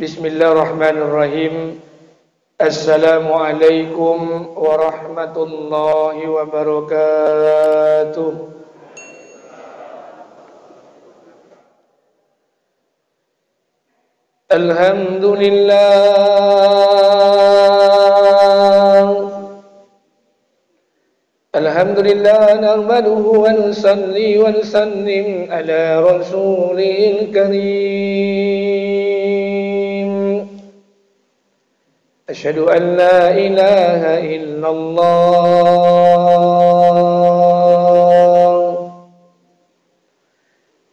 Bismillahirrahmanirrahim. Assalamualaikum warahmatullahi wabarakatuh. Alhamdulillah nahmaduhu wa nusalli wa nusallim ala rasulil karim. Asyhadu an la ilaha illallah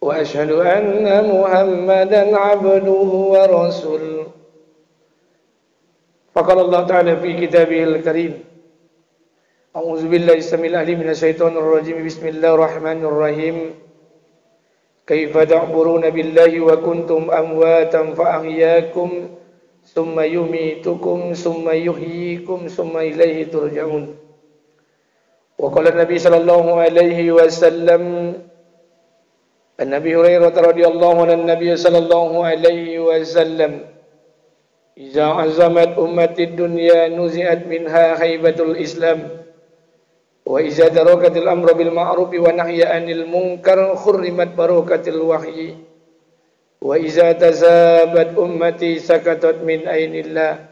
wa asyhadu anna Muhammadan abduhu wa rasuluh. Faqala Allah Ta'ala fi kitabihil karim. A'udzu billahi samil alim minasyaitonir rajim. Bismillahirrahmanirrahim. Kaifa ta'buruna billahi wa kuntum amwatan fa ahyaakum summa yumitukum summa yuhyikum summa ilaihi turja'un. Wa qala Nabi sallallahu alaihi wasallam, an Nabi Hurairah radhiyallahu anhu, Nabi sallallahu alaihi wasallam, "Idza azamat ummatid dunya nuzi'at minha haibatul Islam, wa idza darakatil amru bil ma'ruf wa nahya 'anil munkar khurrimat barakatil wahyi. Wa iza tazabat ummati sakatat min ainillah."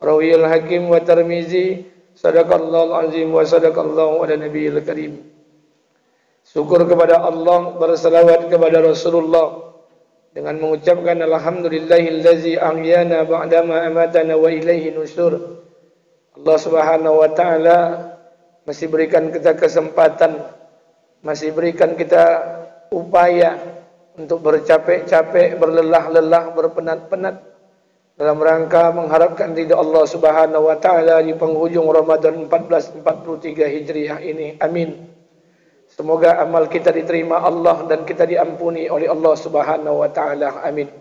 Rawiyul Hakim wa Tirmizi. Sadaqallahul azim wa sadaqallahu ala nabiyil karim. Syukur kepada Allah, berselawat kepada Rasulullah dengan mengucapkan alhamdulillahillazi ahyana ba'dama amatana wa ilaihi nusyur. Allah Subhanahu wa taala masih berikan kita kesempatan, masih berikan kita upaya untuk bercapek-capek, berlelah-lelah, berpenat-penat dalam rangka mengharapkan ridha Allah Subhanahu wa taala di penghujung Ramadan 1443 Hijriah ini. Amin. Semoga amal kita diterima Allah dan kita diampuni oleh Allah Subhanahu wa taala. Amin.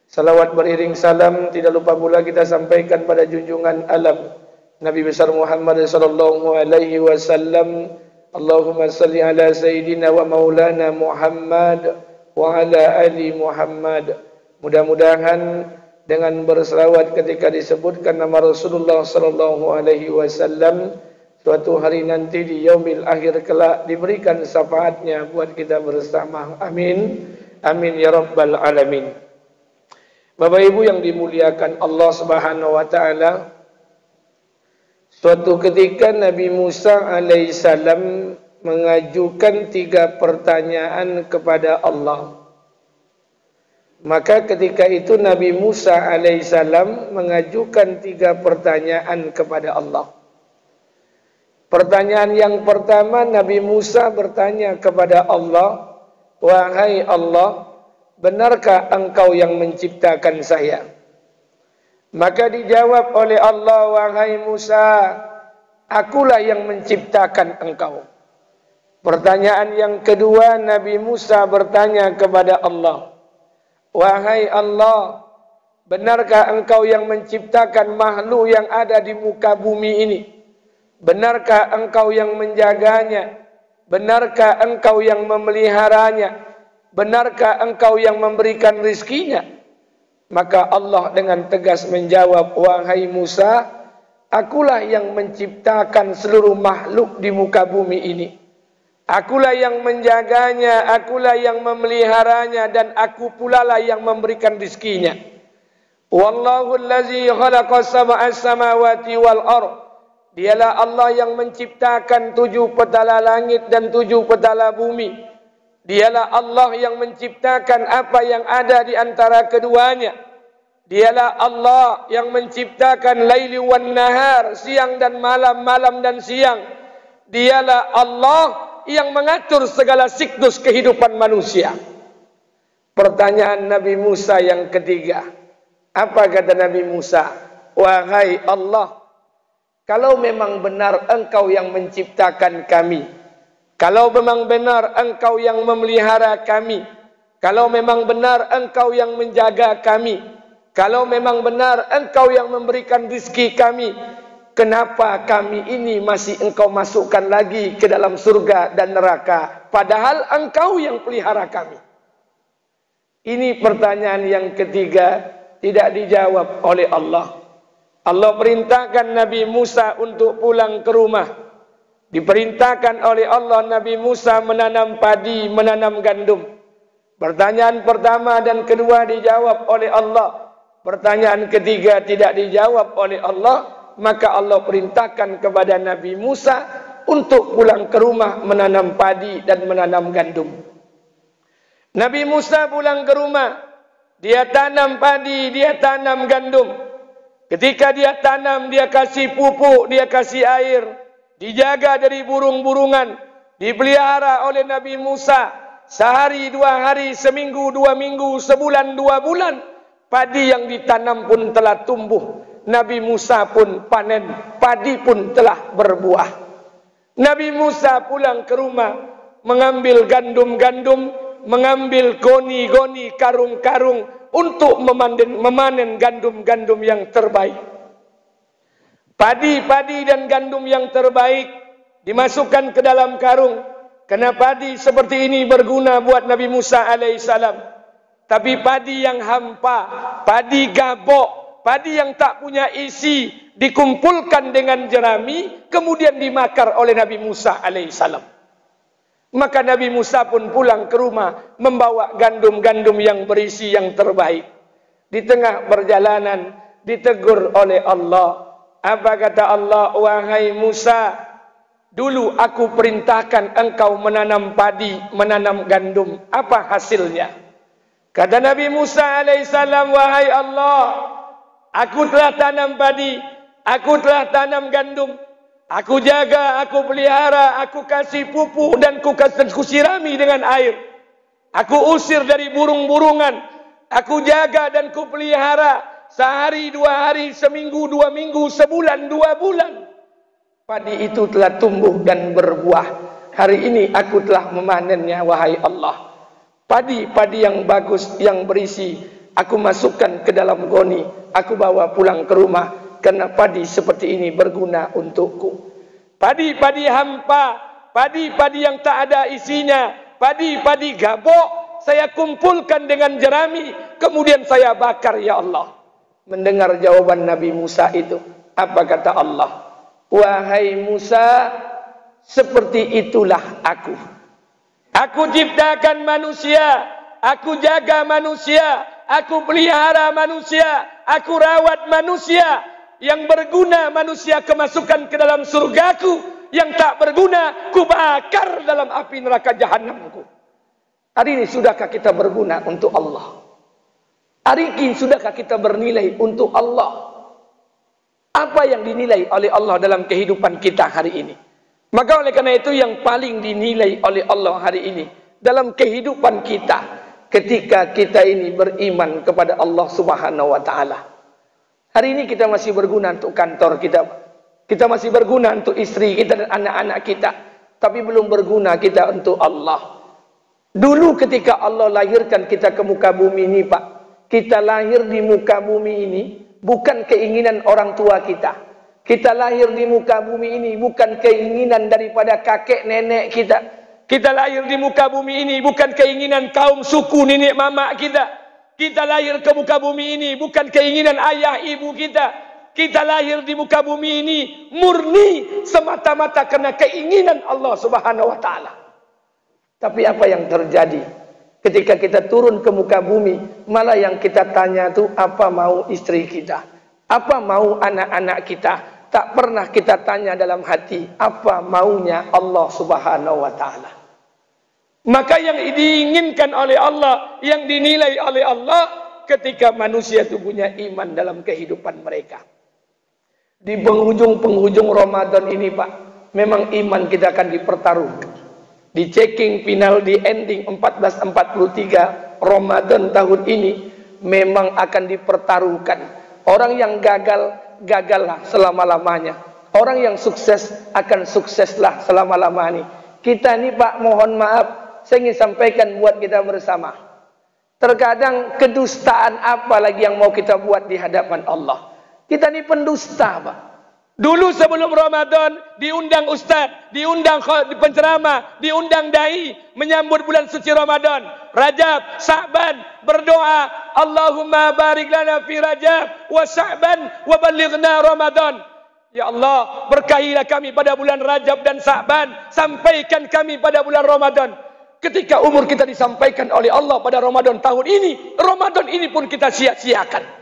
Salawat beriring salam tidak lupa pula kita sampaikan pada junjungan alam Nabi besar Muhammad sallallahu alaihi wasallam. Allahumma salli ala sayyidina wa maulana Muhammad wa ala ali Muhammad. Mudah-mudahan dengan berselawat ketika disebutkan nama Rasulullah sallallahu alaihi wasallam, suatu hari nanti di yaumil akhir kelak diberikan syafaatnya buat kita bersama. Amin. Amin ya rabbal alamin. Bapak Ibu yang dimuliakan Allah Subhanahu wa taala, suatu ketika Nabi Musa alaihissalam mengajukan 3 pertanyaan kepada Allah. Maka ketika itu Nabi Musa alaihissalam mengajukan 3 pertanyaan kepada Allah. Pertanyaan yang pertama, Nabi Musa bertanya kepada Allah, "Wahai Allah, benarkah engkau yang menciptakan saya?" Maka dijawab oleh Allah, "Wahai Musa, akulah yang menciptakan engkau." Pertanyaan yang kedua, Nabi Musa bertanya kepada Allah, "Wahai Allah, benarkah engkau yang menciptakan makhluk yang ada di muka bumi ini? Benarkah engkau yang menjaganya? Benarkah engkau yang memeliharanya? Benarkah engkau yang memberikan rizkinya?" Maka Allah dengan tegas menjawab, "Wahai Musa, akulah yang menciptakan seluruh makhluk di muka bumi ini. Akulah yang menjaganya, akulah yang memeliharanya, dan aku pula lah yang memberikan rizkinya. Wallahu allazi khalaqas sab'a samawati wal ardh." Dialah Allah yang menciptakan 7 petala langit dan 7 petala bumi. Dialah Allah yang menciptakan apa yang ada di antara keduanya. Dialah Allah yang menciptakan laili wan nahar, siang dan malam, malam dan siang. Dialah Allah yang mengatur segala siklus kehidupan manusia. Pertanyaan Nabi Musa yang ketiga. Apa kata Nabi Musa? "Wahai Allah, kalau memang benar engkau yang menciptakan kami, kalau memang benar engkau yang memelihara kami, kalau memang benar engkau yang menjaga kami, kalau memang benar engkau yang memberikan rizki kami, kenapa kami ini masih engkau masukkan lagi ke dalam surga dan neraka, padahal engkau yang pelihara kami?" Ini pertanyaan yang ketiga tidak dijawab oleh Allah. Allah perintahkan Nabi Musa untuk pulang ke rumah. Diperintahkan oleh Allah Nabi Musa menanam padi, menanam gandum. Pertanyaan pertama dan kedua dijawab oleh Allah. Pertanyaan ketiga tidak dijawab oleh Allah. Maka Allah perintahkan kepada Nabi Musa untuk pulang ke rumah menanam padi dan menanam gandum. Nabi Musa pulang ke rumah. Dia tanam padi, dia tanam gandum. Ketika dia tanam, dia kasih pupuk, dia kasih air. Dijaga dari burung-burungan. Dipelihara oleh Nabi Musa. Sehari, 2 hari, seminggu, 2 minggu, sebulan, 2 bulan. Padi yang ditanam pun telah tumbuh. Nabi Musa pun panen. Padi pun telah berbuah. Nabi Musa pulang ke rumah. Mengambil gandum-gandum. Mengambil goni-goni, karung-karung. Untuk memanen gandum-gandum yang terbaik. Padi-padi dan gandum yang terbaik dimasukkan ke dalam karung. Karena padi seperti ini berguna buat Nabi Musa alaihissalam. Tapi padi yang hampa, padi gabok, padi yang tak punya isi, dikumpulkan dengan jerami, kemudian dimakar oleh Nabi Musa alaihissalam. Maka Nabi Musa pun pulang ke rumah, membawa gandum-gandum yang berisi yang terbaik. Di tengah perjalanan, ditegur oleh Allah. Apa kata Allah? Wahai Musa, dulu aku perintahkan engkau menanam padi, menanam gandum. Apa hasilnya? Kata Nabi Musa alaihissalam, wahai Allah, aku telah tanam padi, aku telah tanam gandum, aku jaga, aku pelihara, aku kasih pupuk dan aku sirami dengan air. Aku usir dari burung-burungan, aku jaga dan ku pelihara. Sehari, 2 hari, seminggu, 2 minggu, sebulan, 2 bulan. Padi itu telah tumbuh dan berbuah. Hari ini aku telah memanennya, wahai Allah. Padi-padi yang bagus, yang berisi, aku masukkan ke dalam goni. Aku bawa pulang ke rumah. Karena padi seperti ini berguna untukku. Padi-padi hampa, padi-padi yang tak ada isinya, padi-padi gabok, saya kumpulkan dengan jerami, kemudian saya bakar, ya Allah. Mendengar jawaban Nabi Musa itu, apa kata Allah? Wahai Musa, seperti itulah aku. Aku ciptakan manusia, aku jaga manusia, aku pelihara manusia, aku rawat manusia. Yang berguna manusia kemasukan ke dalam surgaku, yang tak berguna kubakar dalam api neraka jahanamku. Hari ini sudahkah kita berguna untuk Allah? Hari ini sudahkah kita bernilai untuk Allah? Apa yang dinilai oleh Allah dalam kehidupan kita hari ini? Maka oleh karena itu yang paling dinilai oleh Allah hari ini dalam kehidupan kita, ketika kita ini beriman kepada Allah Subhanahu wa taala. Hari ini kita masih berguna untuk kantor kita. Kita masih berguna untuk istri kita dan anak-anak kita. Tapi belum berguna kita untuk Allah. Dulu ketika Allah lahirkan kita ke muka bumi ini, Pak, kita lahir di muka bumi ini bukan keinginan orang tua kita. Kita lahir di muka bumi ini bukan keinginan daripada kakek nenek kita. Kita lahir di muka bumi ini bukan keinginan kaum suku nenek mama kita. Kita lahir ke muka bumi ini bukan keinginan ayah ibu kita. Kita lahir di muka bumi ini murni semata-mata karena keinginan Allah Subhanahu wa taala. Tapi apa yang terjadi? Ketika kita turun ke muka bumi, malah yang kita tanya itu apa mau istri kita, apa mau anak-anak kita. Tak pernah kita tanya dalam hati apa maunya Allah Subhanahu wa taala. Maka yang diinginkan oleh Allah, yang dinilai oleh Allah ketika manusia itu punya iman dalam kehidupan mereka. Di penghujung-penghujung Ramadan ini, Pak, memang iman kita akan dipertaruhkan. Di checking final, di ending 1443 Ramadan tahun ini memang akan dipertaruhkan. Orang yang gagal, gagallah selama-lamanya. Orang yang sukses akan sukseslah selama-lamanya. Kita ini, Pak, mohon maaf, saya ingin sampaikan buat kita bersama. Terkadang kedustaan apa lagi yang mau kita buat di hadapan Allah. Kita ini pendusta, Pak. Dulu sebelum Ramadan diundang ustaz, diundang penceramah, diundang dai menyambut bulan suci Ramadan, Rajab, Sa'ban, berdoa, Allahumma barik lana fi Rajab wa Sa'ban wa ballighna Ramadan. Ya Allah, berkahilah kami pada bulan Rajab dan Sa'ban, sampaikan kami pada bulan Ramadan. Ketika umur kita disampaikan oleh Allah pada Ramadan tahun ini, Ramadan ini pun kita sia-siakan.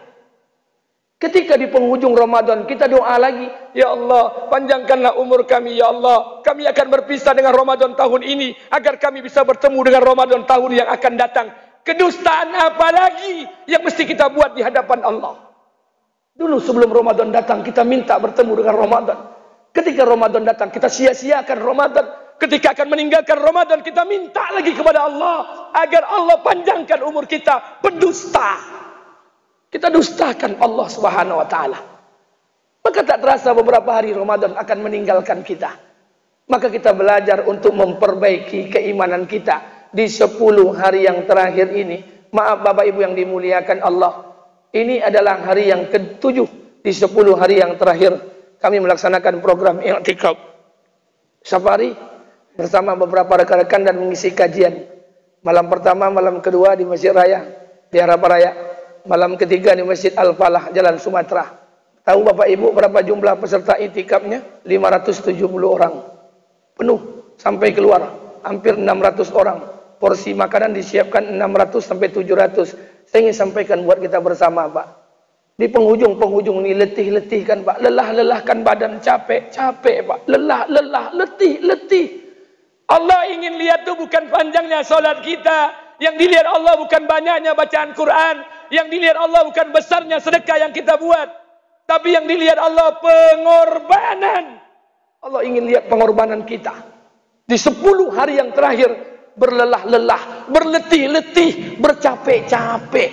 Ketika di penghujung Ramadan kita doa lagi, ya Allah, panjangkanlah umur kami, ya Allah. Kami akan berpisah dengan Ramadan tahun ini agar kami bisa bertemu dengan Ramadan tahun yang akan datang. Kedustaan apa lagi yang mesti kita buat di hadapan Allah? Dulu sebelum Ramadan datang kita minta bertemu dengan Ramadan. Ketika Ramadan datang kita sia-siakan Ramadan. Ketika akan meninggalkan Ramadan kita minta lagi kepada Allah agar Allah panjangkan umur kita. Pendusta. Kita dustakan Allah Subhanahu wa taala. Maka tak terasa beberapa hari Ramadan akan meninggalkan kita. Maka kita belajar untuk memperbaiki keimanan kita di 10 hari yang terakhir ini. Maaf Bapak Ibu yang dimuliakan Allah. Ini adalah hari yang ke-7 di 10 hari yang terakhir kami melaksanakan program i'tikaf safari bersama beberapa rekan-rekan dan mengisi kajian. Malam pertama, malam kedua di Masjid Raya di Harapan Raya. Malam ketiga di Masjid Al-Falah, Jalan Sumatera. Tahu Bapak Ibu berapa jumlah peserta i'tikafnya? 570 orang. Penuh sampai keluar. Hampir 600 orang. Porsi makanan disiapkan 600 sampai 700. Saya ingin sampaikan buat kita bersama, Pak. Di penghujung-penghujung ini letih-letih kan, Pak. Lelah-lelahkan badan, capek-capek, Pak. Lelah-lelah, letih-letih. Allah ingin lihat tuh bukan panjangnya solat kita. Yang dilihat Allah bukan banyaknya bacaan Quran. Yang dilihat Allah bukan besarnya sedekah yang kita buat. Tapi yang dilihat Allah pengorbanan. Allah ingin lihat pengorbanan kita. Di 10 hari yang terakhir berlelah-lelah, berletih-letih, bercapek-capek.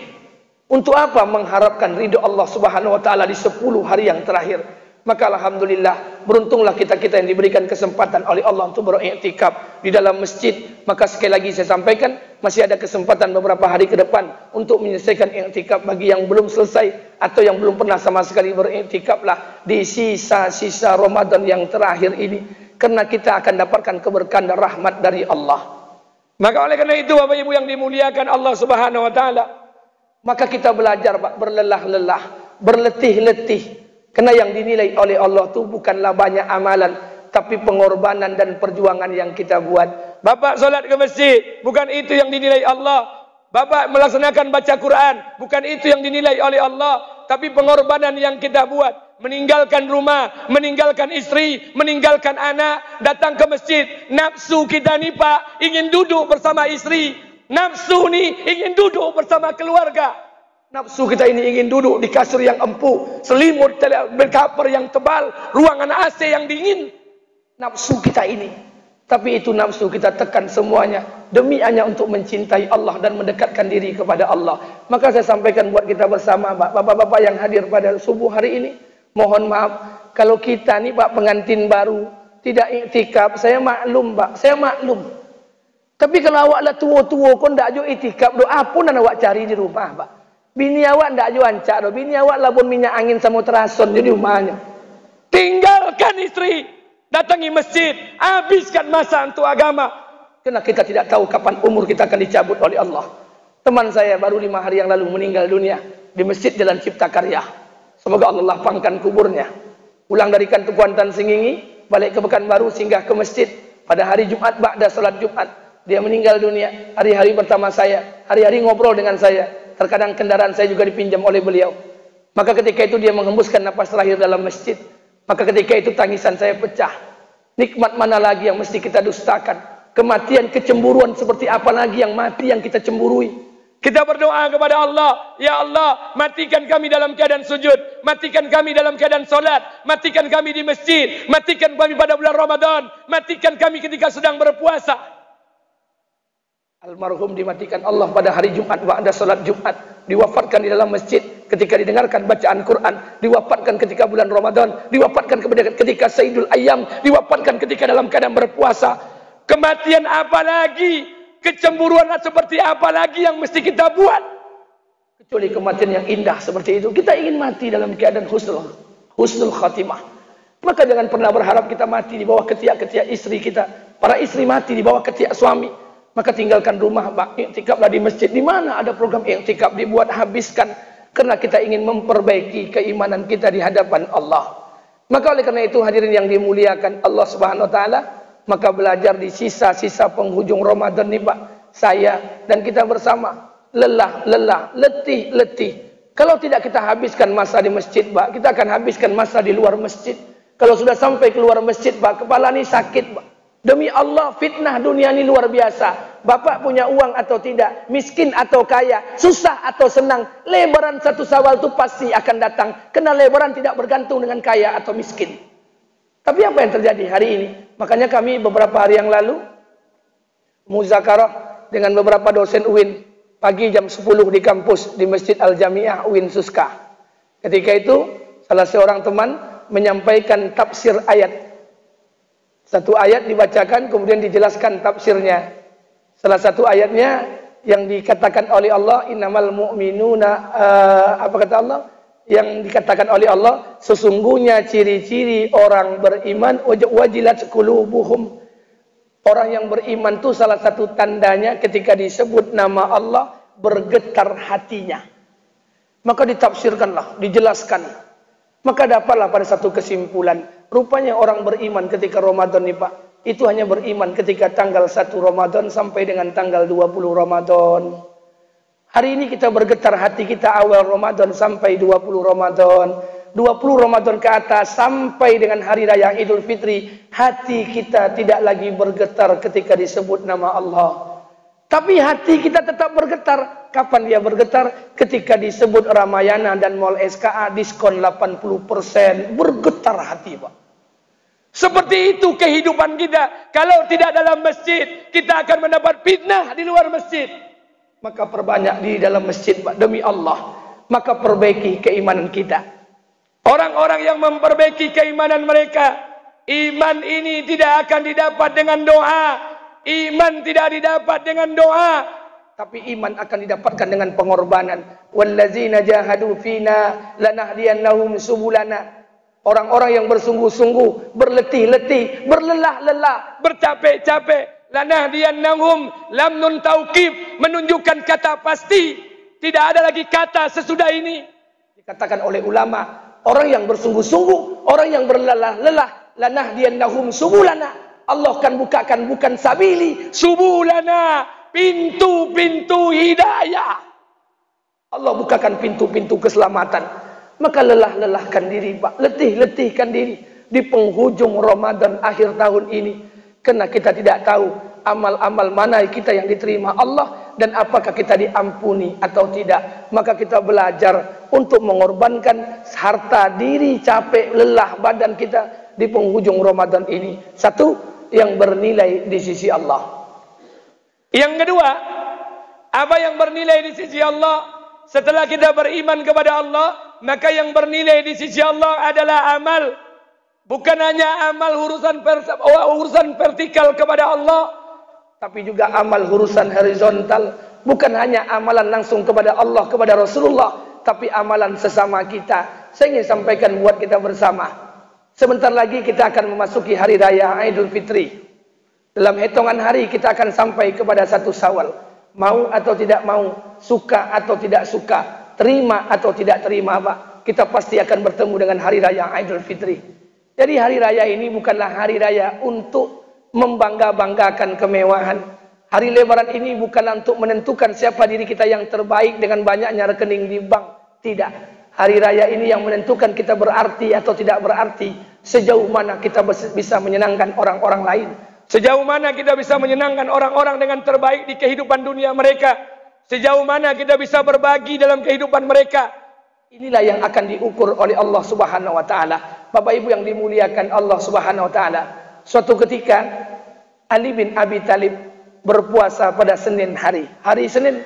Untuk apa? Mengharapkan ridho Allah Subhanahu wa taala di 10 hari yang terakhir. Maka alhamdulillah, beruntunglah kita-kita yang diberikan kesempatan oleh Allah untuk beriktikaf di dalam masjid. Maka sekali lagi saya sampaikan, masih ada kesempatan beberapa hari ke depan untuk menyelesaikan iktikaf bagi yang belum selesai atau yang belum pernah sama sekali beriktikaflah di sisa-sisa Ramadan yang terakhir ini, karena kita akan dapatkan keberkahan dan rahmat dari Allah. Maka oleh karena itu Bapak Ibu yang dimuliakan Allah Subhanahu wa taala, maka kita belajar Pak, berlelah-lelah, berletih-letih. Karena yang dinilai oleh Allah itu bukanlah banyak amalan, tapi pengorbanan dan perjuangan yang kita buat. Bapak solat ke masjid, bukan itu yang dinilai Allah. Bapak melaksanakan baca Quran, bukan itu yang dinilai oleh Allah, tapi pengorbanan yang kita buat. Meninggalkan rumah, meninggalkan istri, meninggalkan anak, datang ke masjid. Nafsu kita nih Pak, ingin duduk bersama istri. Nafsu nih ingin duduk bersama keluarga. Nafsu kita ini ingin duduk di kasur yang empuk, selimut berkapur yang tebal, ruangan AC yang dingin. Nafsu kita ini. Tapi itu nafsu kita tekan semuanya demi hanya untuk mencintai Allah dan mendekatkan diri kepada Allah. Maka saya sampaikan buat kita bersama, Bapak-bapak yang hadir pada subuh hari ini, mohon maaf kalau kita nih Pak pengantin baru tidak iktikaf, saya maklum Pak, saya maklum. Tapi kalau awak lah tua-tua kau ndak jo iktikaf, doa pun awak cari di rumah Pak. Bini awak ndak jual ancak doh. Bini awak labun minyak angin sama terason di rumahnya. Tinggalkan istri, datangi masjid, habiskan masa untuk agama. Karena kita tidak tahu kapan umur kita akan dicabut oleh Allah. Teman saya baru 5 hari yang lalu meninggal dunia di Masjid Jalan Cipta Karya. Semoga Allah lapangkan kuburnya. Pulang dari Kuantan Singingi, balik ke Pekanbaru, singgah ke masjid pada hari Jumat ba'da salat Jumat. Dia meninggal dunia. Hari-hari pertama saya, hari-hari ngobrol dengan saya. Terkadang kendaraan saya juga dipinjam oleh beliau. Maka ketika itu dia menghembuskan napas terakhir dalam masjid. Maka ketika itu tangisan saya pecah. Nikmat mana lagi yang mesti kita dustakan? Kematian, kecemburuan seperti apa lagi yang mati yang kita cemburui? Kita berdoa kepada Allah, ya Allah, matikan kami dalam keadaan sujud, matikan kami dalam keadaan solat, matikan kami di masjid, matikan kami pada bulan Ramadan, matikan kami ketika sedang berpuasa. Almarhum dimatikan Allah pada hari Jumat, ba'da salat Jumat, diwafatkan di dalam masjid ketika didengarkan bacaan Quran, diwafatkan ketika bulan Ramadan, diwafatkan ketika Sayyidul Ayyam, diwafatkan ketika dalam keadaan berpuasa. Kematian apa lagi? Kecemburuan seperti apa lagi yang mesti kita buat? Kecuali kematian yang indah seperti itu. Kita ingin mati dalam keadaan husnul khatimah. Maka jangan pernah berharap kita mati di bawah ketiak-ketiak istri kita. Para istri mati di bawah ketiak suami. Maka tinggalkan rumah, iktikaflah di masjid. Di mana ada program iktikaf dibuat, habiskan. Karena kita ingin memperbaiki keimanan kita di hadapan Allah. Maka oleh karena itu hadirin yang dimuliakan Allah Subhanahu wa taala, maka belajar di sisa-sisa penghujung Ramadan nih Pak. Saya dan kita bersama lelah, letih. Kalau tidak kita habiskan masa di masjid, Pak, kita akan habiskan masa di luar masjid. Kalau sudah sampai keluar masjid, Pak, kepala ini sakit, Pak. Demi Allah, fitnah dunia ini luar biasa. Bapak punya uang atau tidak, miskin atau kaya, susah atau senang, lebaran 1 Syawal itu pasti akan datang. Karena lebaran tidak bergantung dengan kaya atau miskin. Tapi apa yang terjadi hari ini? Makanya kami beberapa hari yang lalu muzakarah dengan beberapa dosen UIN pagi jam 10 di kampus di Masjid Al-Jami'ah UIN Suska. Ketika itu salah seorang teman menyampaikan tafsir ayat. Satu ayat dibacakan kemudian dijelaskan tafsirnya. Salah satu ayatnya yang dikatakan oleh Allah, innamal mu'minuna, apa kata Allah? Yang dikatakan oleh Allah, sesungguhnya ciri-ciri orang beriman wajilat qulubuhum. Orang yang beriman itu salah satu tandanya ketika disebut nama Allah bergetar hatinya. Maka ditafsirkanlah, dijelaskan. Maka dapatlah pada satu kesimpulan. Rupanya orang beriman ketika Ramadan nih Pak, itu hanya beriman ketika tanggal 1 Ramadan sampai dengan tanggal 20 Ramadan. Hari ini kita bergetar hati kita awal Ramadan sampai 20 Ramadan. 20 Ramadan ke atas sampai dengan hari raya Idul Fitri, hati kita tidak lagi bergetar ketika disebut nama Allah. Tapi hati kita tetap bergetar. Kapan dia bergetar? Ketika disebut Ramayana dan Mall SKA diskon 80%. Bergetar hati Pak. Seperti itu kehidupan kita. Kalau tidak dalam masjid, kita akan mendapat fitnah di luar masjid. Maka perbanyak di dalam masjid Pak, demi Allah. Maka perbaiki keimanan kita. Orang-orang yang memperbaiki keimanan mereka, iman ini tidak akan didapat dengan doa. Iman tidak didapat dengan doa, tapi iman akan didapatkan dengan pengorbanan. Wallazina jahadu fina lanahdiyannahum subulana. Orang-orang yang bersungguh-sungguh, berletih-letih, berlelah-lelah, bercapek-capek, lanahdiyannahum, lam nun taukif, menunjukkan kata pasti. Tidak ada lagi kata sesudah ini. Dikatakan oleh ulama, orang yang bersungguh-sungguh, orang yang berlelah-lelah, lanahdiyannahum subulana. Allah akan bukakan bukan sabili, subulana, pintu-pintu hidayah. Allah bukakan pintu-pintu keselamatan. Maka lelah-lelahkan diri Pak, letih-letihkan diri di penghujung Ramadan akhir tahun ini. Karena kita tidak tahu amal-amal mana kita yang diterima Allah dan apakah kita diampuni atau tidak. Maka kita belajar untuk mengorbankan harta diri, capek, lelah badan kita di penghujung Ramadan ini. Satu, yang bernilai di sisi Allah. Yang kedua, apa yang bernilai di sisi Allah? Setelah kita beriman kepada Allah, maka yang bernilai di sisi Allah adalah amal. Bukan hanya amal urusan vertikal kepada Allah, tapi juga amal urusan horizontal. Bukan hanya amalan langsung kepada Allah, kepada Rasulullah, tapi amalan sesama kita. Saya ingin sampaikan buat kita bersama. Sebentar lagi kita akan memasuki hari raya Idul Fitri. Dalam hitungan hari kita akan sampai kepada 1 Syawal. Mau atau tidak mau, suka atau tidak suka, terima atau tidak terima Pak, kita pasti akan bertemu dengan hari raya Idul Fitri. Jadi hari raya ini bukanlah hari raya untuk membangga-banggakan kemewahan. Hari lebaran ini bukanlah untuk menentukan siapa diri kita yang terbaik dengan banyaknya rekening di bank. Tidak. Hari raya ini yang menentukan kita berarti atau tidak berarti. Sejauh mana kita bisa menyenangkan orang-orang lain. Sejauh mana kita bisa menyenangkan orang-orang dengan terbaik di kehidupan dunia mereka. Sejauh mana kita bisa berbagi dalam kehidupan mereka. Inilah yang akan diukur oleh Allah Subhanahu wa taala. Bapak Ibu yang dimuliakan Allah Subhanahu wa taala. Suatu ketika Ali bin Abi Thalib berpuasa pada Senin hari. Hari Senin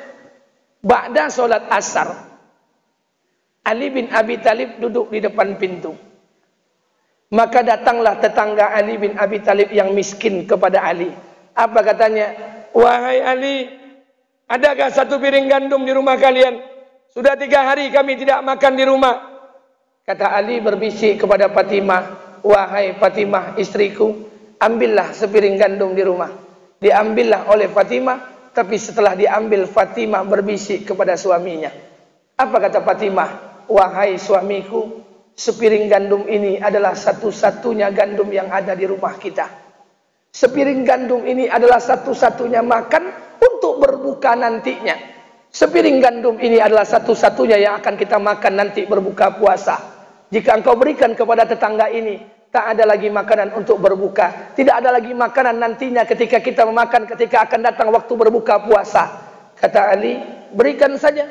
ba'da salat asar. Ali bin Abi Thalib duduk di depan pintu. Maka datanglah tetangga Ali bin Abi Thalib yang miskin kepada Ali. Apa katanya? Wahai Ali, adakah 1 piring gandum di rumah kalian? Sudah 3 hari kami tidak makan di rumah. Kata Ali berbisik kepada Fatimah, wahai Fatimah istriku, ambillah sepiring gandum di rumah. Diambillah oleh Fatimah, tapi setelah diambil Fatimah berbisik kepada suaminya. Apa kata Fatimah? Wahai suamiku, sepiring gandum ini adalah satu-satunya gandum yang ada di rumah kita. Sepiring gandum ini adalah satu-satunya makan untuk berbuka nantinya. Sepiring gandum ini adalah satu-satunya yang akan kita makan nanti berbuka puasa. Jika engkau berikan kepada tetangga ini, tak ada lagi makanan untuk berbuka. Tidak ada lagi makanan nantinya ketika kita memakan, ketika akan datang waktu berbuka puasa. Kata Ali, berikan saja.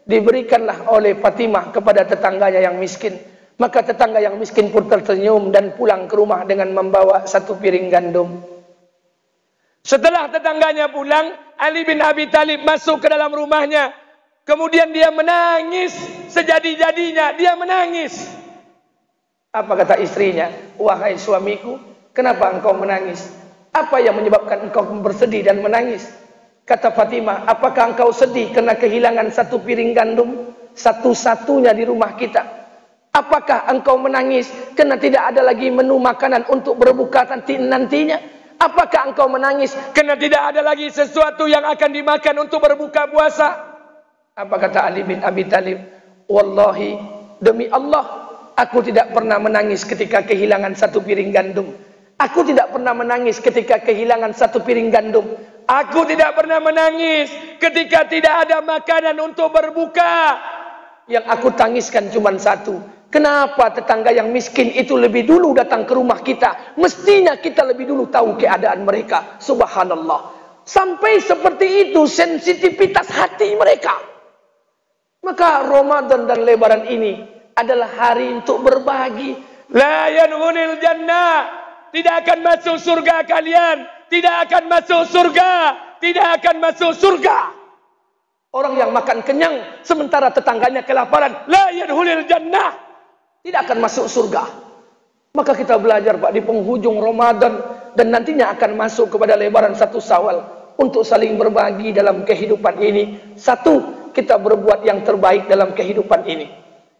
Diberikanlah oleh Fatimah kepada tetangganya yang miskin. Maka tetangga yang miskin pun tersenyum dan pulang ke rumah dengan membawa satu piring gandum. Setelah tetangganya pulang, Ali bin Abi Thalib masuk ke dalam rumahnya. Kemudian dia menangis sejadi-jadinya. Dia menangis. Apa kata istrinya? Wahai suamiku, kenapa engkau menangis? Apa yang menyebabkan engkau bersedih dan menangis? Kata Fatimah, apakah engkau sedih karena kehilangan satu piring gandum? Satu-satunya di rumah kita. Apakah engkau menangis karena tidak ada lagi menu makanan untuk berbuka nantinya? Apakah engkau menangis karena tidak ada lagi sesuatu yang akan dimakan untuk berbuka puasa? Apa kata Ali bin Abi Thalib? Wallahi, demi Allah, aku tidak pernah menangis ketika kehilangan satu piring gandum. Aku tidak pernah menangis ketika kehilangan satu piring gandum. Aku tidak pernah menangis ketika tidak ada makanan untuk berbuka. Yang aku tangiskan cuma satu. Kenapa tetangga yang miskin itu lebih dulu datang ke rumah kita? Mestinya kita lebih dulu tahu keadaan mereka. Subhanallah. Sampai seperti itu sensitivitas hati mereka. Maka Ramadan dan Lebaran ini adalah hari untuk berbagi. La yanghunil jannah. Tidak akan masuk surga kalian. Tidak akan masuk surga. Tidak akan masuk surga. Orang yang makan kenyang sementara tetangganya kelaparan. La yanghunil jannah. Tidak akan masuk surga. Maka kita belajar Pak di penghujung Ramadan dan nantinya akan masuk kepada Lebaran 1 Syawal untuk saling berbagi dalam kehidupan ini. Satu, kita berbuat yang terbaik dalam kehidupan ini.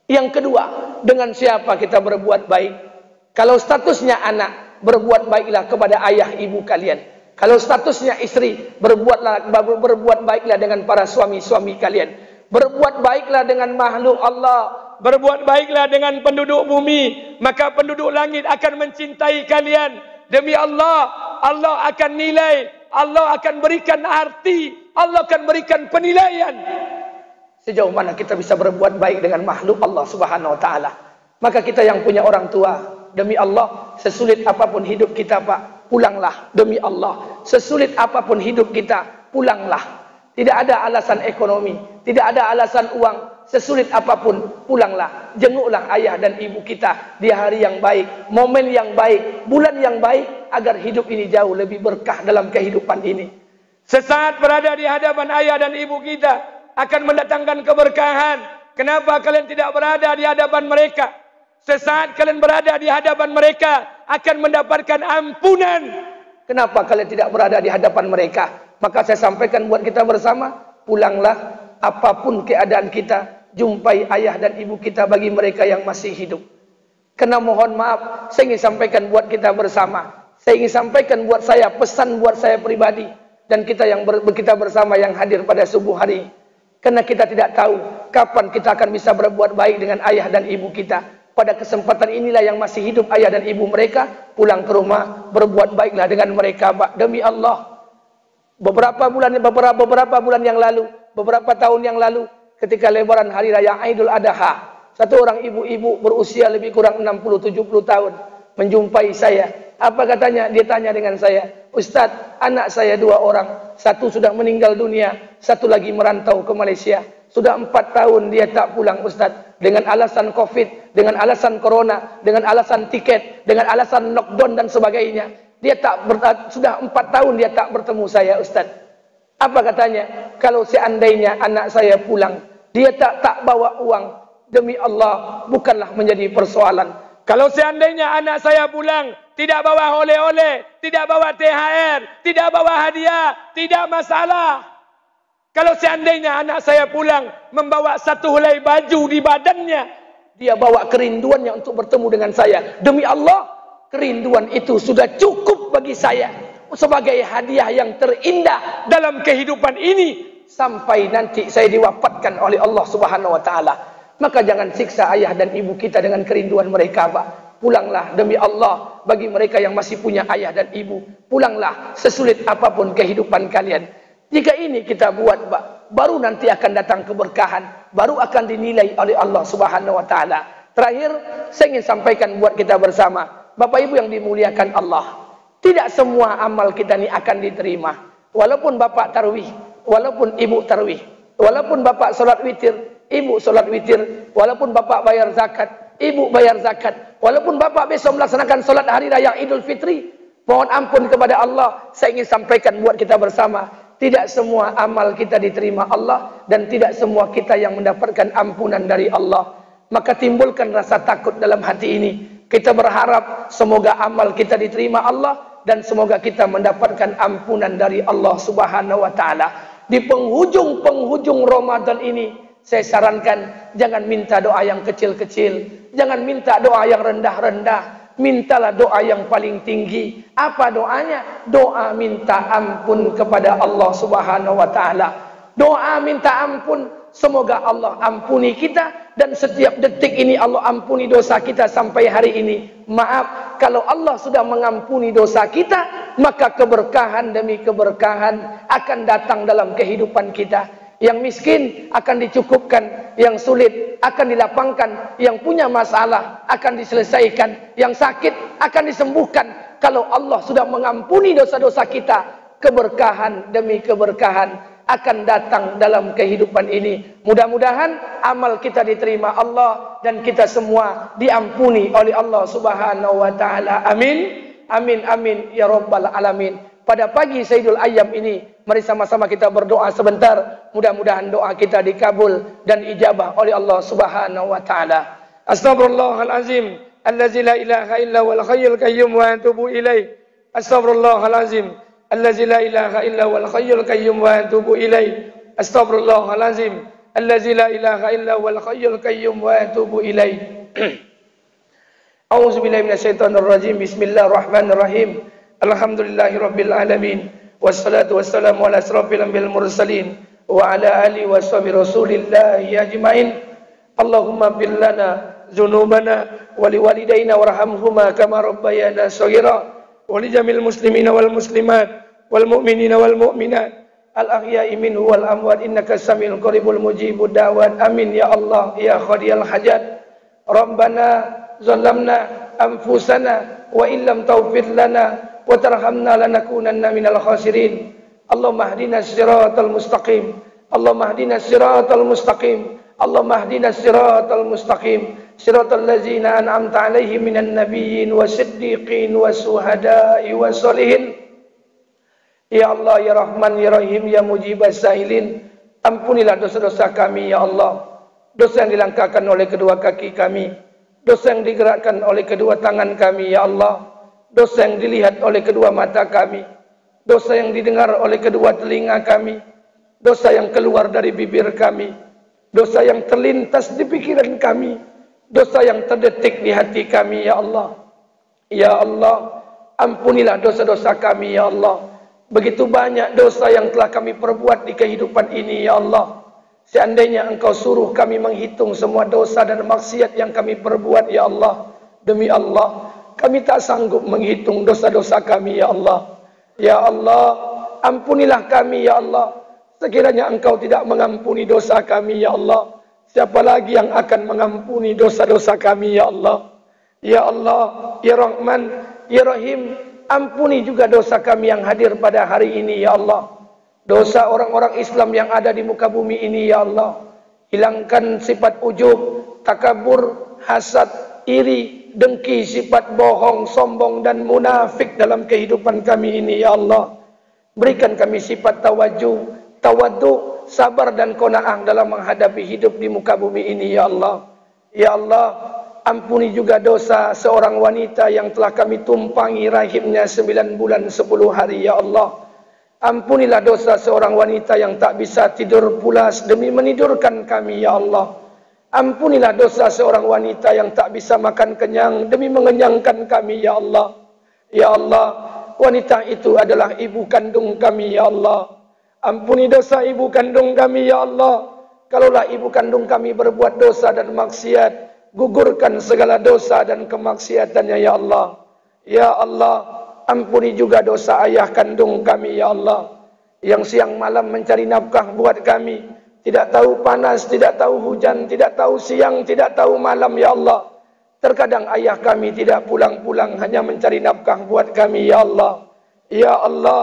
Yang kedua, dengan siapa kita berbuat baik? Kalau statusnya anak, berbuat baiklah kepada ayah ibu kalian. Kalau statusnya istri, berbuat baiklah dengan para suami-suami kalian. Berbuat baiklah dengan makhluk Allah. Berbuat baiklah dengan penduduk bumi, maka penduduk langit akan mencintai kalian. Demi Allah, Allah akan nilai, Allah akan berikan arti, Allah akan berikan penilaian. Sejauh mana kita bisa berbuat baik dengan makhluk Allah Subhanahu wa taala. Maka kita yang punya orang tua, demi Allah, sesulit apapun hidup kita Pak, pulanglah demi Allah. Sesulit apapun hidup kita, pulanglah. Tidak ada alasan ekonomi, tidak ada alasan uang. Sesulit apapun, pulanglah, jenguklah ayah dan ibu kita di hari yang baik, momen yang baik, bulan yang baik, agar hidup ini jauh lebih berkah dalam kehidupan ini. Sesaat berada di hadapan ayah dan ibu kita akan mendatangkan keberkahan. Kenapa kalian tidak berada di hadapan mereka? Sesaat kalian berada di hadapan mereka akan mendapatkan ampunan. Kenapa kalian tidak berada di hadapan mereka? Maka saya sampaikan buat kita bersama, pulanglah apapun keadaan kita. Jumpai ayah dan ibu kita bagi mereka yang masih hidup. Karena mohon maaf, saya ingin sampaikan buat kita bersama. Saya ingin sampaikan buat saya, pesan buat saya pribadi. Dan kita bersama yang hadir pada subuh hari. Karena kita tidak tahu kapan kita akan bisa berbuat baik dengan ayah dan ibu kita. Pada kesempatan inilah yang masih hidup ayah dan ibu mereka, pulang ke rumah, berbuat baiklah dengan mereka. Demi Allah, beberapa bulan yang lalu, beberapa tahun yang lalu, ketika Lebaran Hari Raya Idul Adha, satu orang ibu-ibu berusia lebih kurang 60-70 tahun menjumpai saya. Apa katanya? Dia tanya dengan saya, Ustadz, anak saya 2 orang, satu sudah meninggal dunia, satu lagi merantau ke Malaysia. Sudah 4 tahun dia tak pulang Ustadz, dengan alasan COVID, dengan alasan Corona, dengan alasan tiket, dengan alasan lockdown dan sebagainya. Dia sudah 4 tahun dia tak bertemu saya Ustadz. Apa katanya? Kalau seandainya anak saya pulang, dia tak bawa uang, demi Allah bukanlah menjadi persoalan. Kalau seandainya anak saya pulang, tidak bawa oleh-oleh, tidak bawa THR, tidak bawa hadiah, tidak masalah. Kalau seandainya anak saya pulang, membawa satu helai baju di badannya, dia bawa kerinduannya untuk bertemu dengan saya. Demi Allah, kerinduan itu sudah cukup bagi saya sebagai hadiah yang terindah dalam kehidupan ini sampai nanti saya diwafatkan oleh Allah Subhanahu wa taala. Maka jangan siksa ayah dan ibu kita dengan kerinduan mereka, Pak. Pulanglah demi Allah bagi mereka yang masih punya ayah dan ibu. Pulanglah sesulit apapun kehidupan kalian. Jika ini kita buat, Pak, baru nanti akan datang keberkahan, baru akan dinilai oleh Allah Subhanahu wa taala. Terakhir, saya ingin sampaikan buat kita bersama, Bapak Ibu yang dimuliakan Allah. Tidak semua amal kita ini akan diterima. Walaupun Bapak tarawih, walaupun Ibu tarawih, walaupun Bapak solat witir, Ibu solat witir, walaupun Bapak bayar zakat, Ibu bayar zakat, walaupun Bapak besok melaksanakan solat hari raya Idul Fitri, mohon ampun kepada Allah. Saya ingin sampaikan buat kita bersama, tidak semua amal kita diterima Allah dan tidak semua kita yang mendapatkan ampunan dari Allah. Maka timbulkan rasa takut dalam hati ini. Kita berharap semoga amal kita diterima Allah dan semoga kita mendapatkan ampunan dari Allah Subhanahu wa taala. Di penghujung Ramadan ini, saya sarankan jangan minta doa yang kecil-kecil, jangan minta doa yang rendah-rendah, mintalah doa yang paling tinggi. Apa doanya? Doa minta ampun kepada Allah Subhanahu wa taala. Doa minta ampun, semoga Allah ampuni kita dan setiap detik ini Allah ampuni dosa kita sampai hari ini. Maaf, kalau Allah sudah mengampuni dosa kita, maka keberkahan demi keberkahan akan datang dalam kehidupan kita. Yang miskin akan dicukupkan, yang sulit akan dilapangkan, yang punya masalah akan diselesaikan, yang sakit akan disembuhkan. Kalau Allah sudah mengampuni dosa-dosa kita, keberkahan demi keberkahan akan datang dalam kehidupan ini. Mudah-mudahan amal kita diterima Allah dan kita semua diampuni oleh Allah Subhanahu wa taala. Amin. Amin amin ya rabbal alamin. Pada pagi Sayyidul Ayyam ini, mari sama-sama kita berdoa sebentar. Mudah-mudahan doa kita dikabul dan ijabah oleh Allah Subhanahu wa taala. Astaghfirullahalazim, allazi la ilaha illa huwal hayyul qayyum wa atubu ilaih. Astaghfirullahalazim, allazi la ilaha illa huwal hayyul qayyum wa atubu ilaih. Astaghfirullahalazim, allazi la ilaha illa huwal hayyul qayyum wa atubu ilaih. A'udzubillahi minasyaitonir rajim. Bismillahirrahmanirrahim. Alhamdulillahirabbil alamin. Wassalatu wassalamu ala asrofil anbiya'il mursalin wa ala alihi washabihi rasulillahi ajmain. Allahumma fir lana dzunubana wa liwalidayna warhamhuma kama rabbayana shaghira wa li jamil muslimina wal muslimat wal mu'minina wal mu'minat al ahya'i minhu wal amwat innaka samiul qaribul mujibud da'wat. Amin ya Allah ya qadiyal hajat. Rabbana zalamna anfusana wa illam taghfir lana wa tarhamna lanakunanna minal khasirin. Allahumma hdinas siratal mustaqim. Allahumma hdinas siratal mustaqim. Allahumma hdinas siratal mustaqim. Siratal ladzina an'amta 'alaihim minan nabiyyin wasiddiqin wasuhada'i wassalihin. Ya Allah ya Rahman ya Rahim ya Mujibas sa'ilin. Ampunilah dosa-dosa kami ya Allah. Dosa yang dilangkahkan oleh kedua kaki kami, dosa yang digerakkan oleh kedua tangan kami ya Allah, dosa yang dilihat oleh kedua mata kami, dosa yang didengar oleh kedua telinga kami, dosa yang keluar dari bibir kami, dosa yang terlintas di pikiran kami, dosa yang terdetik di hati kami ya Allah. Ya Allah, ampunilah dosa-dosa kami ya Allah. Begitu banyak dosa yang telah kami perbuat di kehidupan ini ya Allah. Seandainya Engkau suruh kami menghitung semua dosa dan maksiat yang kami perbuat ya Allah, demi Allah kami tak sanggup menghitung dosa-dosa kami ya Allah. Ya Allah, ampunilah kami ya Allah. Sekiranya Engkau tidak mengampuni dosa kami ya Allah, siapa lagi yang akan mengampuni dosa-dosa kami ya Allah. Ya Allah, ya Rahman, ya Rahim, ampuni juga dosa kami yang hadir pada hari ini ya Allah. Dosa orang-orang Islam yang ada di muka bumi ini ya Allah. Hilangkan sifat ujub, takabur, hasad, iri, dengki, sifat bohong, sombong dan munafik dalam kehidupan kami ini ya Allah. Berikan kami sifat tawadhu, tawadhu, sabar dan qanaah dalam menghadapi hidup di muka bumi ini ya Allah. Ya Allah, ampuni juga dosa seorang wanita yang telah kami tumpangi rahimnya 9 bulan 10 hari ya Allah. Ampunilah dosa seorang wanita yang tak bisa tidur pulas demi menidurkan kami ya Allah. Ampunilah dosa seorang wanita yang tak bisa makan kenyang demi mengenyangkan kami, ya Allah. Ya Allah, wanita itu adalah ibu kandung kami, ya Allah. Ampuni dosa ibu kandung kami, ya Allah. Kalaulah ibu kandung kami berbuat dosa dan maksiat, gugurkan segala dosa dan kemaksiatannya, ya Allah. Ya Allah, ampuni juga dosa ayah kandung kami, ya Allah, yang siang malam mencari nafkah buat kami. Tidak tahu panas, tidak tahu hujan, tidak tahu siang, tidak tahu malam, ya Allah. Terkadang ayah kami tidak pulang-pulang hanya mencari nafkah buat kami, ya Allah. Ya Allah,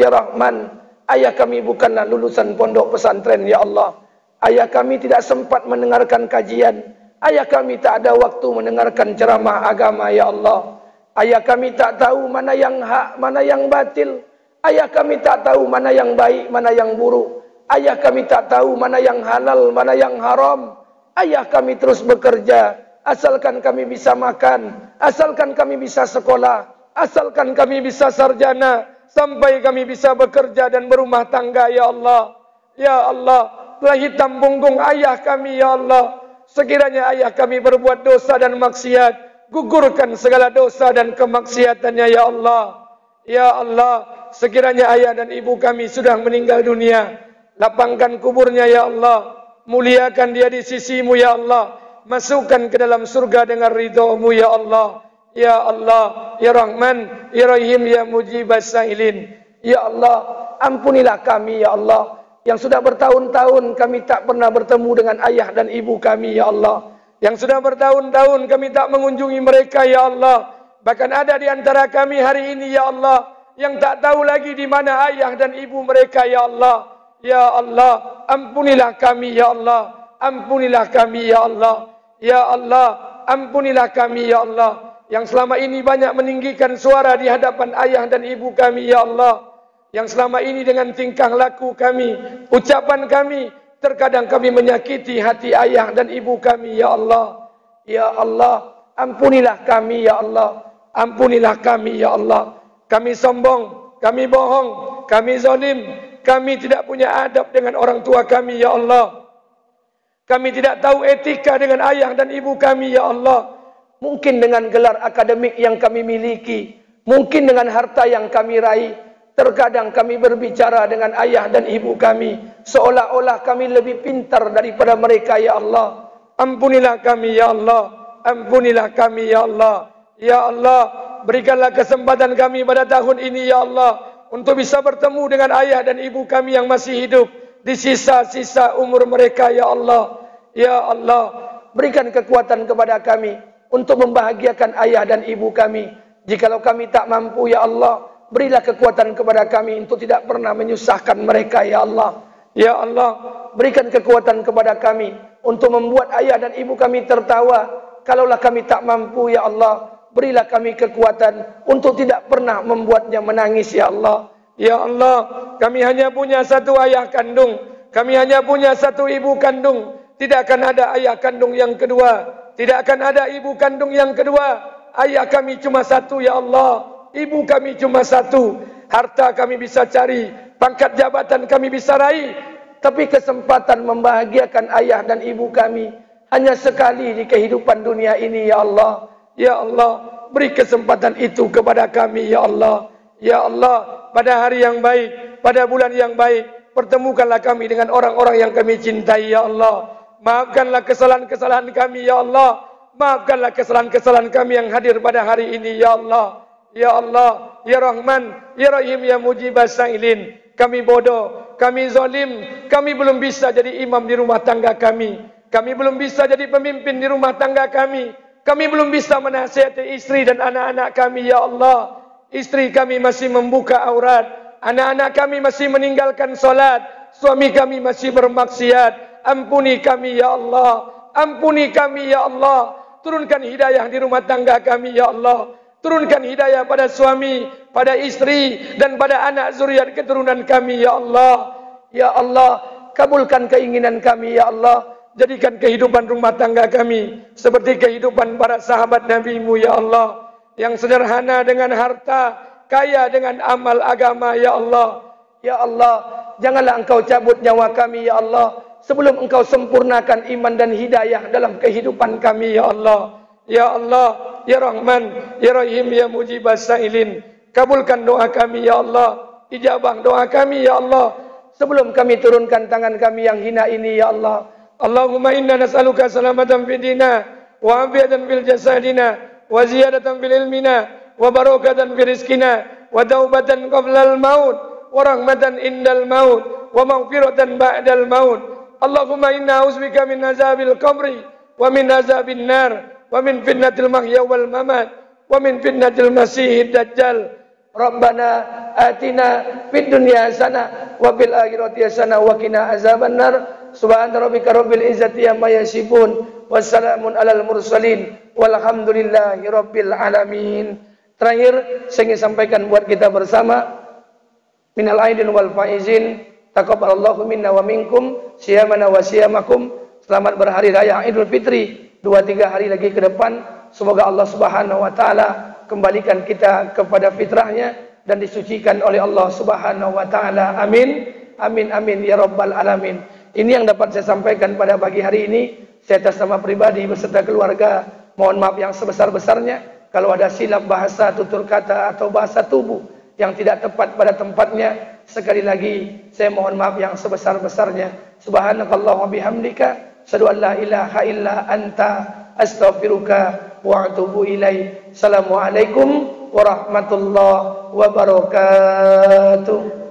ya Rahman, ayah kami bukanlah lulusan pondok pesantren, ya Allah. Ayah kami tidak sempat mendengarkan kajian. Ayah kami tak ada waktu mendengarkan ceramah agama, ya Allah. Ayah kami tak tahu mana yang hak, mana yang batil. Ayah kami tak tahu mana yang baik, mana yang buruk. Ayah kami tak tahu mana yang halal, mana yang haram. Ayah kami terus bekerja, asalkan kami bisa makan, asalkan kami bisa sekolah, asalkan kami bisa sarjana, sampai kami bisa bekerja dan berumah tangga, ya Allah. Ya Allah, telah hitam punggung ayah kami, ya Allah. Sekiranya ayah kami berbuat dosa dan maksiat, gugurkan segala dosa dan kemaksiatannya, ya Allah. Ya Allah, sekiranya ayah dan ibu kami sudah meninggal dunia, lapangkan kuburnya, ya Allah. Muliakan dia di sisimu, ya Allah. Masukkan ke dalam surga dengan ridhamu, ya Allah. Ya Allah, ya Rahman, ya Rahim, ya Mujibas Sa'ilin. Ya Allah, ampunilah kami, ya Allah, yang sudah bertahun-tahun kami tak pernah bertemu dengan ayah dan ibu kami, ya Allah. Yang sudah bertahun-tahun kami tak mengunjungi mereka, ya Allah. Bahkan ada di antara kami hari ini, ya Allah, yang tak tahu lagi di mana ayah dan ibu mereka, ya Allah. Ya Allah, ampunilah kami, ya Allah. Ampunilah kami, ya Allah. Ya Allah, ampunilah kami, ya Allah, yang selama ini banyak meninggikan suara di hadapan ayah dan ibu kami, ya Allah. Yang selama ini dengan tingkah laku kami, ucapan kami, terkadang kami menyakiti hati ayah dan ibu kami, ya Allah. Ya Allah, ampunilah kami, ya Allah. Ampunilah kami, ya Allah. Kami sombong, kami bohong, kami zalim, kami tidak punya adab dengan orang tua kami, ya Allah. Kami tidak tahu etika dengan ayah dan ibu kami, ya Allah. Mungkin dengan gelar akademik yang kami miliki, mungkin dengan harta yang kami raih, terkadang kami berbicara dengan ayah dan ibu kami seolah-olah kami lebih pintar daripada mereka, ya Allah. Ampunilah kami, ya Allah. Ampunilah kami, ya Allah. Ya Allah, berikanlah kesempatan kami pada tahun ini, ya Allah, untuk bisa bertemu dengan ayah dan ibu kami yang masih hidup di sisa-sisa umur mereka, ya Allah. Ya Allah, berikan kekuatan kepada kami untuk membahagiakan ayah dan ibu kami. Jikalau kami tak mampu, ya Allah, berilah kekuatan kepada kami untuk tidak pernah menyusahkan mereka, ya Allah. Ya Allah, berikan kekuatan kepada kami untuk membuat ayah dan ibu kami tertawa. Kalaulah kami tak mampu, ya Allah, berilah kami kekuatan untuk tidak pernah membuatnya menangis, ya Allah. Ya Allah, kami hanya punya satu ayah kandung, kami hanya punya satu ibu kandung. Tidak akan ada ayah kandung yang kedua, tidak akan ada ibu kandung yang kedua. Ayah kami cuma satu, ya Allah. Ibu kami cuma satu. Harta kami bisa cari, pangkat jabatan kami bisa raih, tapi kesempatan membahagiakan ayah dan ibu kami hanya sekali di kehidupan dunia ini, ya Allah. Ya Allah, beri kesempatan itu kepada kami, ya Allah. Ya Allah, pada hari yang baik, pada bulan yang baik, pertemukanlah kami dengan orang-orang yang kami cintai, ya Allah. Maafkanlah kesalahan-kesalahan kami, ya Allah. Maafkanlah kesalahan-kesalahan kami yang hadir pada hari ini, ya Allah. Ya Allah, ya Rahman, ya Rahim, ya Mujibas Sa'ilin. Kami bodoh, kami zalim, kami belum bisa jadi imam di rumah tangga kami. Kami belum bisa jadi pemimpin di rumah tangga kami. Kami belum bisa menasihati istri dan anak-anak kami, ya Allah. Istri kami masih membuka aurat, anak-anak kami masih meninggalkan solat, suami kami masih bermaksiat. Ampuni kami, ya Allah. Ampuni kami, ya Allah. Turunkan hidayah di rumah tangga kami, ya Allah. Turunkan hidayah pada suami, pada istri, dan pada anak zuriat keturunan kami, ya Allah. Ya Allah, kabulkan keinginan kami, ya Allah. Jadikan kehidupan rumah tangga kami seperti kehidupan para sahabat Nabi-Mu, ya Allah. Yang sederhana dengan harta, kaya dengan amal agama, ya Allah. Ya Allah, janganlah Engkau cabut nyawa kami, ya Allah, sebelum Engkau sempurnakan iman dan hidayah dalam kehidupan kami ya Allah. Ya Allah, ya Rahman, ya Rahim, ya Mujibas Sa'ilin. Kabulkan doa kami ya Allah. Ijabah doa kami ya Allah. Sebelum kami turunkan tangan kami yang hina ini ya Allah. Allahumma inna nas'aluka salamatan fid dina wa afiatan fil jasadina wa ziyadatan fil ilmina wa barakatan fil rizqina wa taubatan qabla al maut wa rahmatan indal maut wa maghfiratan ba'dal maut. Allahumma inna a'udzubika min azabil qabri wa min azabin nar wa min fitnatil mahya wal mamat wa min fitnatil masiihid dajjal. Rabbana atina fid dunya hasanah wa fil akhirati hasanah wa qina azaban nar. Subhana rabbika rabbil izzati amma yasifun wassalamun alal mursalin walhamdulillahi rabbil alamin. Terakhir saya ingin sampaikan buat kita bersama, minal aidin wal faizin, taqabbalallahu minna wa minkum siyamana wa siyamakum. Selamat berhari raya Idul Fitri 2-3 hari lagi ke depan. Semoga Allah Subhanahu wa taala kembalikan kita kepada fitrahnya dan disucikan oleh Allah Subhanahu wa taala. Amin. Amin amin ya rabbal alamin. Ini yang dapat saya sampaikan pada pagi hari ini. Saya atas nama pribadi beserta keluarga mohon maaf yang sebesar-besarnya kalau ada silap bahasa, tutur kata atau bahasa tubuh yang tidak tepat pada tempatnya. Sekali lagi saya mohon maaf yang sebesar-besarnya. Subhanakallahumma bihamdika asyhadu an la ilaha illa anta astaghfiruka wa atubu ilaik. Assalamualaikum warahmatullahi wabarakatuh.